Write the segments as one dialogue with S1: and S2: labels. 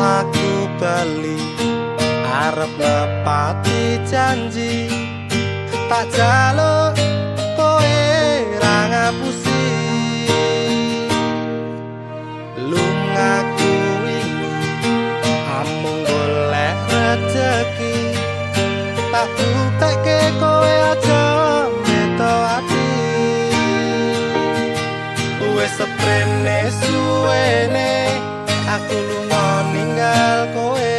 S1: Aku bali arep nepati janji tak jaluk kowe ra ngapusi lungaku iki amung golek rejeki tak buktekke kowe aja meto ati wis seprene suwene aku lunga ninggal kowe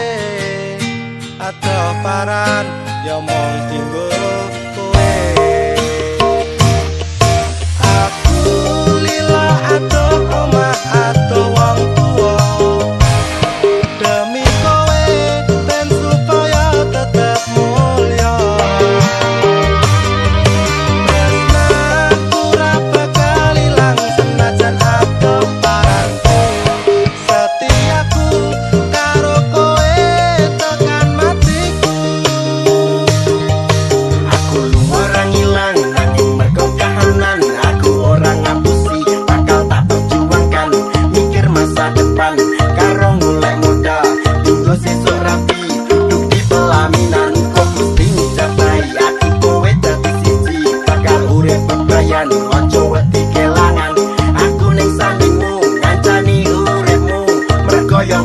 S1: adoh paran ya mong tinggo kowe aku lila adoh omah adoh wong tuwa demi kowe ben supaya tetep mulya tresnaku ra bakal ilang senajan adoh paranku setiaku karo kowe tekan matiku
S2: aku lu orang ilang nanging mergo kahanan aku orang ngapusi bakal tak perjuangkan mikir masa depan karo golek modal tinggo sesuk rapi duduk di pelaminan kok mesti njabai ati kowe dadi siji bakal urip bebayan ojo wedi kelangan aku ning sandingmu ngancani uripmu mergo yo